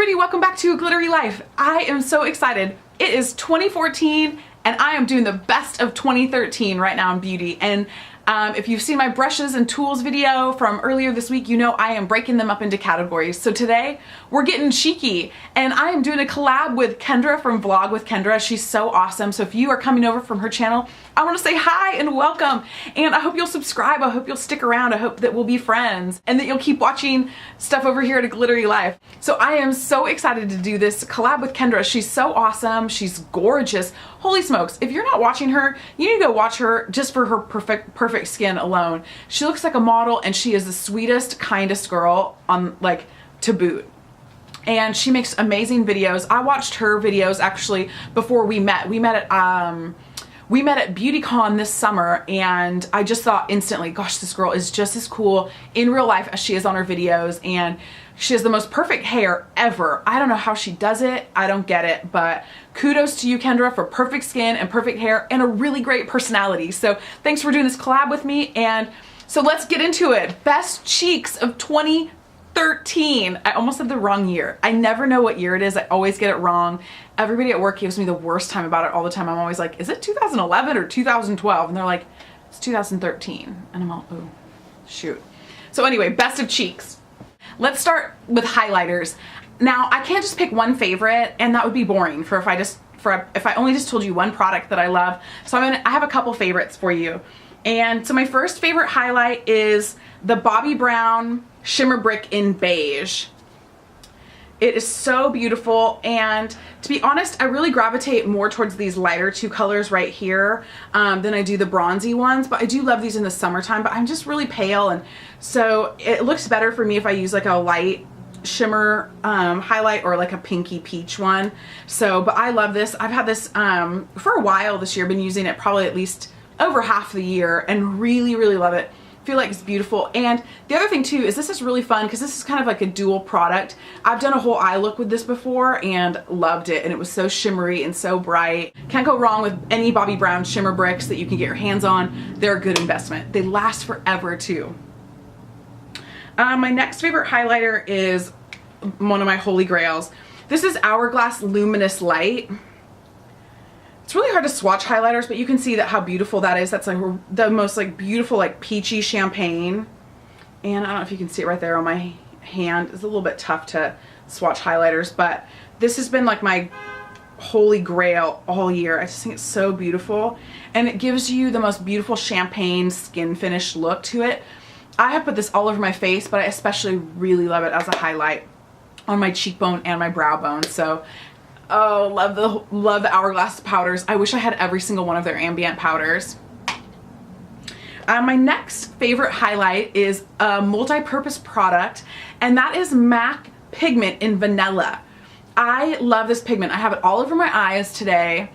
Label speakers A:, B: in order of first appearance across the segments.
A: everybody, welcome back to Glittery Life. I am so excited. It is 2014 and I am doing the best of 2013 right now in beauty. And if you've seen my brushes and tools video from earlier this week, you know I am breaking them up into categories. So today we're getting cheeky and I am doing a collab with Kendra from Vlog with Kendra. She's so awesome. So if you are coming over from her channel, I want to say hi and welcome. And I hope you'll subscribe. I hope you'll stick around. I hope that we'll be friends and that you'll keep watching stuff over here at Glittery Life. So I am so excited to do this collab with Kendra. She's so awesome. She's gorgeous. Holy smokes. If you're not watching her, you need to go watch her just for her perfect skin alone. She looks like a model and she is the sweetest, kindest girl on to boot. And she makes amazing videos. I watched her videos actually before we met. We met at BeautyCon this summer and I just thought instantly, gosh, this girl is just as cool in real life as she is on her videos, and she has the most perfect hair ever. I don't know how she does it. I don't get it, but kudos to you, Kendra, for perfect skin and perfect hair and a really great personality. So thanks for doing this collab with me. And so let's get into it. Best cheeks of 2013. I almost said the wrong year. I never know what year it is. I always get it wrong. Everybody at work gives me the worst time about it all the time. I'm always like, is it 2011 or 2012? And they're like, it's 2013. And I'm all, oh, shoot. So anyway, best of cheeks. Let's start with highlighters. Now, I can't just pick one favorite, and that would be boring if I only just told you one product that I love. So I have a couple favorites for you. And so my first favorite highlight is the Bobbi Brown Shimmer Brick in Beige. It is so beautiful, and to be honest, I really gravitate more towards these lighter two colors right here than I do the bronzy ones, but I do love these in the summertime, but I'm just really pale, and so it looks better for me if I use like a light shimmer highlight or like a pinky peach one. So, but I love this. I've had this for a while this year, been using it probably at least over half the year, and really, really love it. Feel like it's beautiful. And the other thing too is this is really fun because this is kind of like a dual product. I've done a whole eye look with this before and loved it, and it was so shimmery and so bright. Can't go wrong with any Bobbi Brown shimmer bricks that you can get your hands on. They're a good investment. They last forever too. My next favorite highlighter is one of my holy grails. This is Hourglass Luminous Light. It's really hard to swatch highlighters, but you can see that how beautiful that is. That's like the most like beautiful like peachy champagne. And I don't know if you can see it right there on my hand. It's a little bit tough to swatch highlighters, but this has been like my holy grail all year. I just think it's so beautiful, and it gives you the most beautiful champagne skin finish look to it. I have put this all over my face, but I especially really love it as a highlight on my cheekbone and my brow bone. So oh, love the Hourglass powders. I wish I had every single one of their ambient powders. My next favorite highlight is a multi-purpose product, and that is MAC Pigment in Vanilla. I love this pigment. I have it all over my eyes today,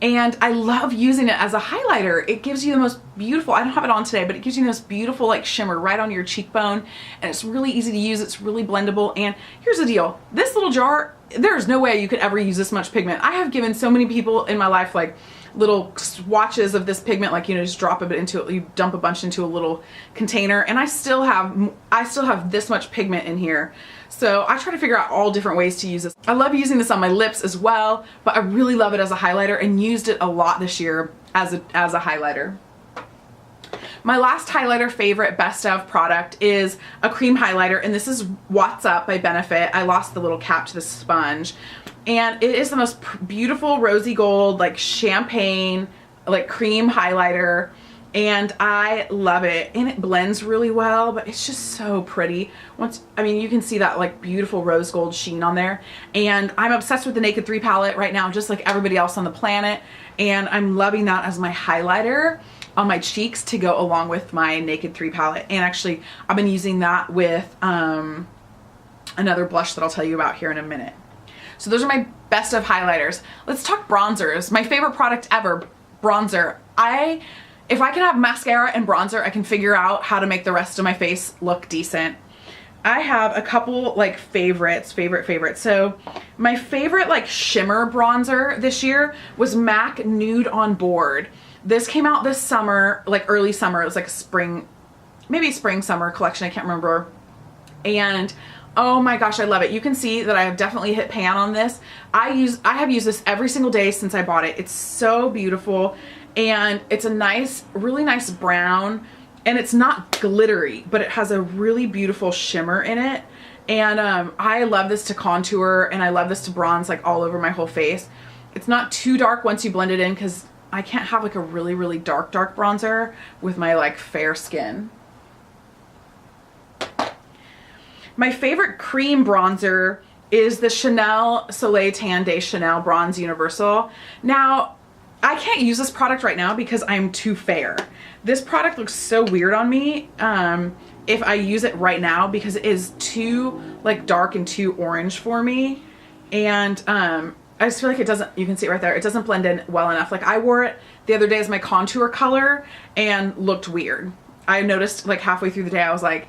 A: and I love using it as a highlighter. It gives you the most beautiful, I don't have it on today, but it gives you this beautiful like shimmer right on your cheekbone, and it's really easy to use. It's really blendable. And here's the deal. This little jar, there's no way you could ever use this much pigment. I have given so many people in my life like little swatches of this pigment, like, you know, just drop a bit into it, you dump a bunch into a little container, and I still have this much pigment in here. So I try to figure out all different ways to use this. I love using this on my lips as well, but I really love it as a highlighter and used it a lot this year as a highlighter. My last highlighter favorite best of product is a cream highlighter, and this is What's Up by Benefit. I lost the little cap to the sponge, and it is the most beautiful rosy gold like champagne like cream highlighter, and I love it, and it blends really well, but it's just so pretty. I mean, you can see that like beautiful rose gold sheen on there, and I'm obsessed with the Naked 3 palette right now, just like everybody else on the planet, and I'm loving that as my highlighter on my cheeks to go along with my Naked 3 palette. And actually I've been using that with another blush that I'll tell you about here in a minute. So those are my best of highlighters. Let's talk bronzers. My favorite product ever, bronzer. If I can have mascara and bronzer, I can figure out how to make the rest of my face look decent. I have a couple like favorites. So my favorite like shimmer bronzer this year was MAC Nude on Board. This came out this summer, like early summer. It was like a spring, maybe spring summer collection. I can't remember. And oh my gosh, I love it. You can see that I have definitely hit pan on this. I have used this every single day since I bought it. It's so beautiful, and it's a nice, really nice brown, and it's not glittery, but it has a really beautiful shimmer in it. And I love this to contour, and I love this to bronze like all over my whole face. It's not too dark once you blend it in, because I can't have like a really, really dark bronzer with my like fair skin. My favorite cream bronzer is the Chanel Soleil Tan de Chanel Bronze Universal. Now, I can't use this product right now because I'm too fair. This product looks so weird on me if I use it right now, because it is too like dark and too orange for me. And I just feel like it doesn't, you can see it right there, it doesn't blend in well enough. Like I wore it the other day as my contour color and looked weird. I noticed like halfway through the day, I was like,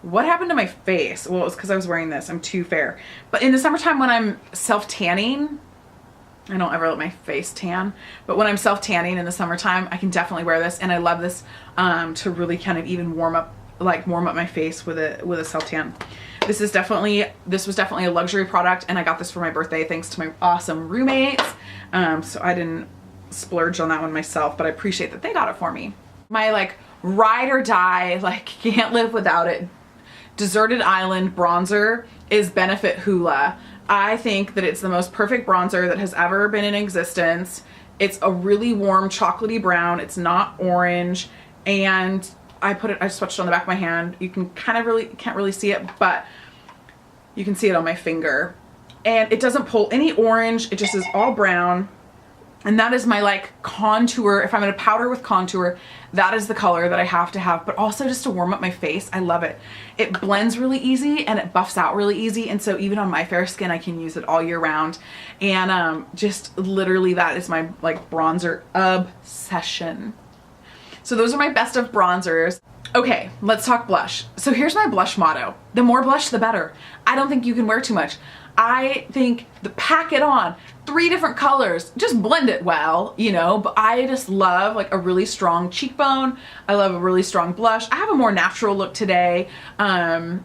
A: what happened to my face? Well, it was because I was wearing this. I'm too fair. But in the summertime when I'm self-tanning, I don't ever let my face tan, but when I'm self-tanning in the summertime, I can definitely wear this, and I love this to really kind of even warm up my face with a self-tan. This was definitely a luxury product, and I got this for my birthday thanks to my awesome roommates. So I didn't splurge on that one myself, but I appreciate that they got it for me. My like ride or die, like can't live without it, Deserted Island bronzer is Benefit Hoola. I think that it's the most perfect bronzer that has ever been in existence. It's a really warm chocolatey brown. It's not orange, and I swatched it on the back of my hand. You can can't really see it, but you can see it on my finger. And it doesn't pull any orange. It just is all brown. And that is my like contour. If I'm gonna powder with contour, that is the color that I have to have, but also just to warm up my face. I love it. It blends really easy and it buffs out really easy. And so even on my fair skin, I can use it all year round. And just literally that is my like bronzer obsession. So those are my best of bronzers. Okay, let's talk blush. So here's my blush motto. The more blush, the better. I don't think you can wear too much. I think pack it on, 3 different colors, just blend it well, you know, but I just love like a really strong cheekbone. I love a really strong blush. I have a more natural look today, I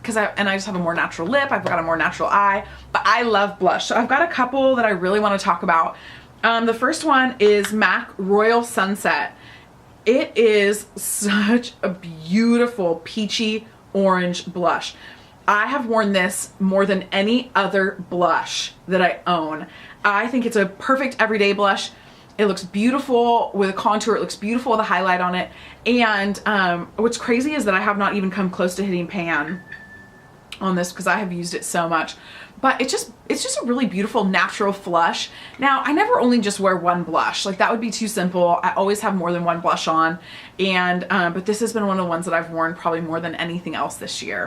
A: just have a more natural lip. I've got a more natural eye, but I love blush. So I've got a couple that I really want to talk about. The first one is MAC Royal Sunset. It is such a beautiful peachy orange blush. I have worn this more than any other blush that I own. I think it's a perfect everyday blush. It looks beautiful with a contour. It looks beautiful with a highlight on it. And what's crazy is that I have not even come close to hitting pan on this because I have used it so much. But it's just a really beautiful natural flush. Now, I never only just wear one blush. Like that would be too simple. I always have more than one blush on. And but this has been one of the ones that I've worn probably more than anything else this year.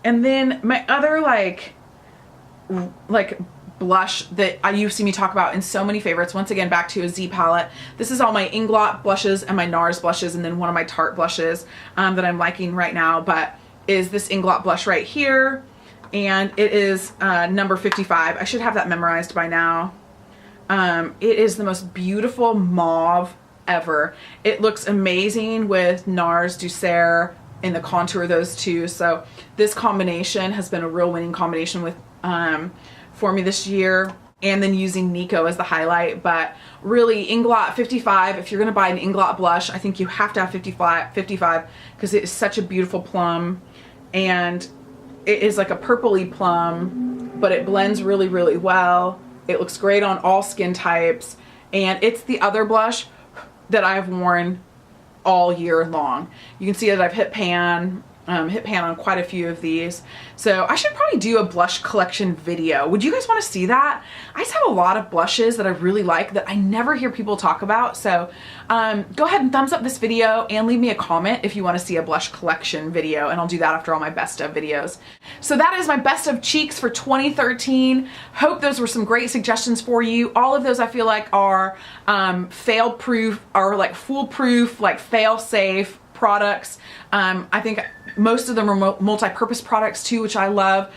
A: And then my other like blush that you see me talk about in so many favorites, once again back to a Z palette. This is all my Inglot blushes and my NARS blushes, and then one of my Tarte blushes that I'm liking right now, but is this Inglot blush right here, and it is number 55. I should have that memorized by now. It is the most beautiful mauve ever. It looks amazing with NARS Douceur in the contour of those two. So this combination has been a real winning combination with for me this year, and then using Nico as the highlight. But really Inglot 55, if you're gonna buy an Inglot blush, I think you have to have 55 because it is such a beautiful plum, and it is like a purpley plum, but it blends really, really well. It looks great on all skin types, and it's the other blush that I've worn all year long. You can see that I've hit pan on quite a few of these. So I should probably do a blush collection video. Would you guys want to see that? I just have a lot of blushes that I really like that I never hear people talk about. So go ahead and thumbs up this video and leave me a comment if you want to see a blush collection video, and I'll do that after all my best of videos. So that is my best of cheeks for 2013. Hope those were some great suggestions for you. All of those I feel like are fail proof, or like foolproof, like fail safe products. I think most of them are multi-purpose products too, which I love.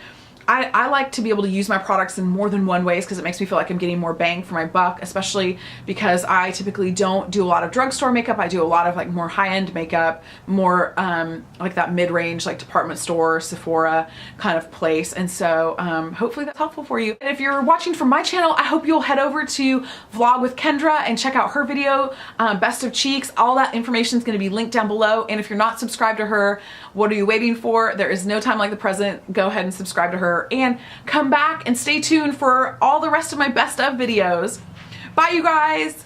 A: I like to be able to use my products in more than one ways because it makes me feel like I'm getting more bang for my buck, especially because I typically don't do a lot of drugstore makeup. I do a lot of like more high-end makeup, more like that mid-range, like department store, Sephora kind of place. And so hopefully that's helpful for you. And if you're watching from my channel, I hope you'll head over to Vlog with Kendra and check out her video, Best of Cheeks. All that information is going to be linked down below. And if you're not subscribed to her, what are you waiting for? There is no time like the present. Go ahead and subscribe to her and come back and stay tuned for all the rest of my best of videos. Bye, you guys.